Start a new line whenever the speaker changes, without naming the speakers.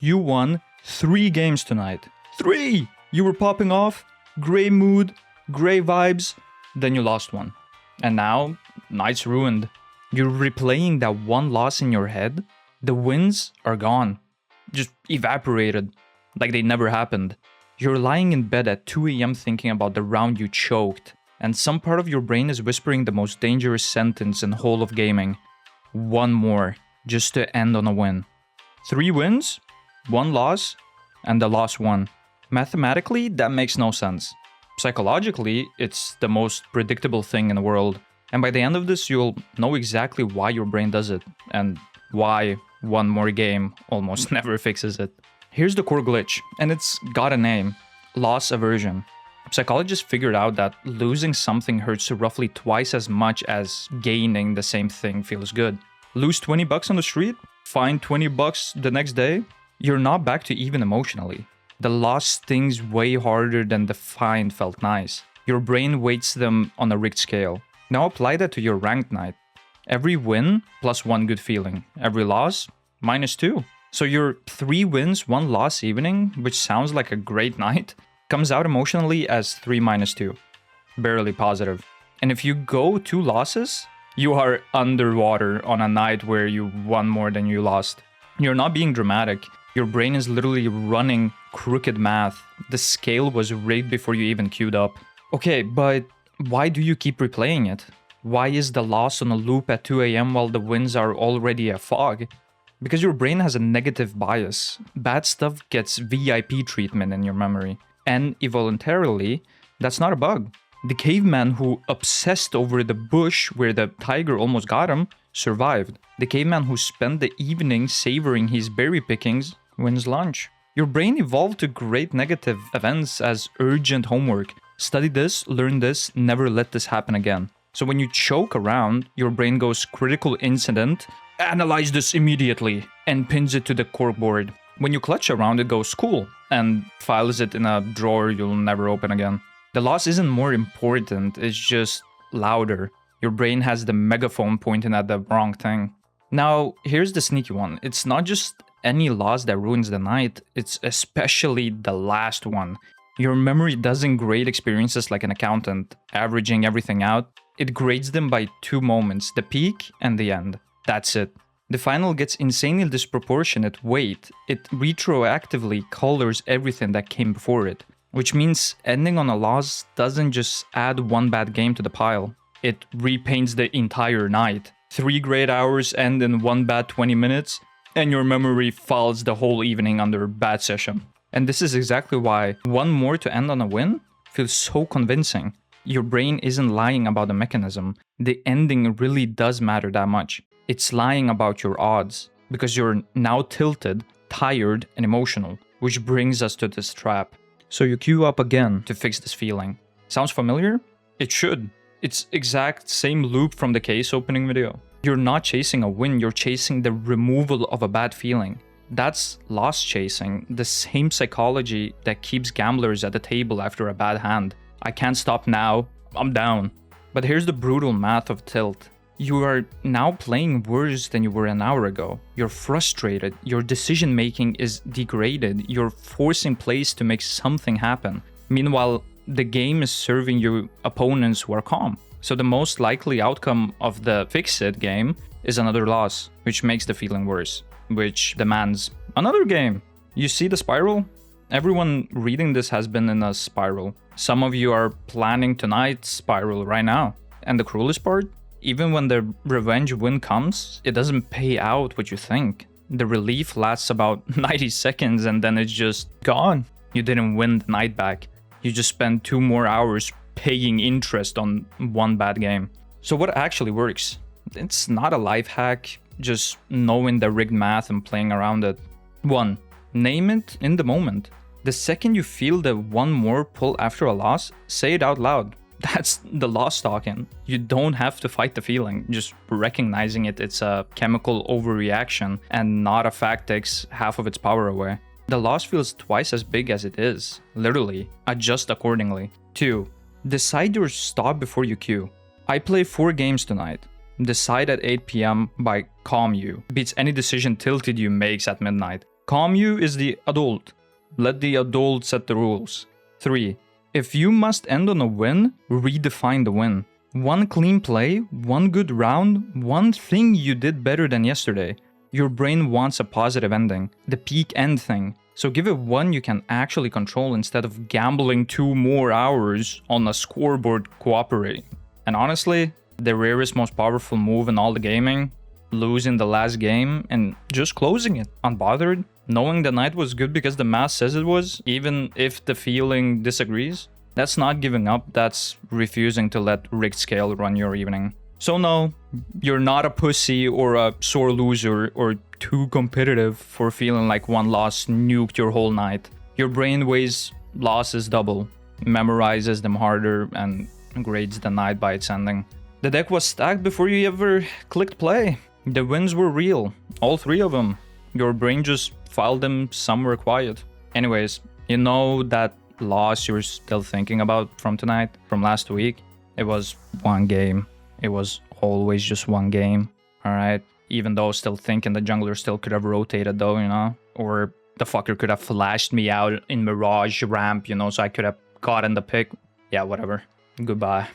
You won 3 games tonight. 3! You were popping off, great mood, great vibes, then you lost one. And now, night's ruined. You're replaying that one loss in your head. The wins are gone. Just evaporated. Like they never happened. You're lying in bed at 2 a.m. thinking about the round you choked. And some part of your brain is whispering the most dangerous sentence in whole of gaming. One more, just to end on a win. 3 wins, 1 loss, and the loss won. Mathematically, that makes no sense. Psychologically, it's the most predictable thing in the world. And by the end of this, you'll know exactly why your brain does it, and why one more game almost never fixes it. Here's the core glitch, and it's got a name: loss aversion. Psychologists figured out that losing something hurts roughly twice as much as gaining the same thing feels good. Lose 20 bucks on the street, find 20 bucks the next day, you're not back to even emotionally. The loss stings way harder than the find felt nice. Your brain weights them on a rigged scale. Now apply that to your ranked night. Every win plus 1 good feeling. Every loss minus 2. So your 3 wins, 1 loss evening, which sounds like a great night, comes out emotionally as 3 minus 2. Barely positive. And if you go 2 losses, you are underwater on a night where you won more than you lost. You're not being dramatic. Your brain is literally running crooked math. The scale was rigged before you even queued up. Okay, but why do you keep replaying it? Why is the loss on a loop at 2 a.m. while the wins are already a fog? Because your brain has a negative bias. Bad stuff gets VIP treatment in your memory. And involuntarily, that's not a bug. The caveman who obsessed over the bush where the tiger almost got him survived. The caveman who spent the evening savoring his berry pickings wins lunch. Your brain evolved to grade negative events as urgent homework. Study this, learn this, never let this happen again. So when you choke around, your brain goes critical incident, analyze this immediately, and pins it to the corkboard. When you clutch around, it goes cool, and files it in a drawer you'll never open again. The loss isn't more important, it's just louder. Your brain has the megaphone pointing at the wrong thing. Now, here's the sneaky one. It's not just any loss that ruins the night, it's especially the last one. Your memory doesn't grade experiences like an accountant, averaging everything out. It grades them by 2 moments, the peak and the end. That's it. The final gets insanely disproportionate weight. It retroactively colors everything that came before it. Which means ending on a loss doesn't just add 1 bad game to the pile. It repaints the entire night. 3 great hours end in 1 bad 20 minutes, and your memory files the whole evening under bad session. And this is exactly why 1 more to end on a win feels so convincing. Your brain isn't lying about the mechanism. The ending really does matter that much. It's lying about your odds, because you're now tilted, tired, and emotional, which brings us to this trap. So you queue up again to fix this feeling. Sounds familiar? It should. It's exact same loop from the case opening video. You're not chasing a win, you're chasing the removal of a bad feeling. That's loss chasing, the same psychology that keeps gamblers at the table after a bad hand. I can't stop now, I'm down. But here's the brutal math of tilt. You are now playing worse than you were an hour ago. You're frustrated, your decision making is degraded, you're forcing plays to make something happen. Meanwhile, the game is serving you opponents who are calm. So the most likely outcome of the fix-it game is another loss, which makes the feeling worse, which demands another game. You see the spiral? Everyone reading this has been in a spiral. Some of you are planning tonight's spiral right now. And the cruelest part? Even when the revenge win comes, it doesn't pay out what you think. The relief lasts about 90 seconds and then it's just gone. You didn't win the night back. You just spent 2 more hours paying interest on 1 bad game. So what actually works? It's not a life hack, just knowing the rigged math and playing around it. 1. Name it in the moment. The second you feel the 1 more pull after a loss, say it out loud. That's the loss talking. You don't have to fight the feeling. Just recognizing it's a chemical overreaction and not a fact takes half of its power away. The loss feels twice as big as it is. Literally. Adjust accordingly. 2. Decide your stop before you queue. I play 4 games tonight. Decide at 8 p.m. by calm you. Beats any decision tilted you makes at midnight. Commu is the adult. Let the adult set the rules. 3. If you must end on a win, redefine the win. One clean play, one good round, one thing you did better than yesterday. Your brain wants a positive ending, the peak end thing. So give it one you can actually control instead of gambling 2 more hours on a scoreboard cooperating. And honestly, the rarest, most powerful move in all the gaming, losing the last game and just closing it, unbothered, knowing the night was good because the math says it was, even if the feeling disagrees. That's not giving up, that's refusing to let rigged scale run your evening. So no, you're not a pussy or a sore loser or too competitive for feeling like one loss nuked your whole night. Your brain weighs losses double, memorizes them harder, and grades the night by its ending. The deck was stacked before you ever clicked play. The wins were real, all 3 of them. Your brain just filed them somewhere quiet. Anyways, you know that loss you're still thinking about from tonight, from last week? It was one game. It was always just one game, alright? Even though still thinking the jungler still could have rotated though, you know? Or the fucker could have flashed me out in Mirage ramp, you know, so I could have gotten the pick. Yeah, whatever. Goodbye.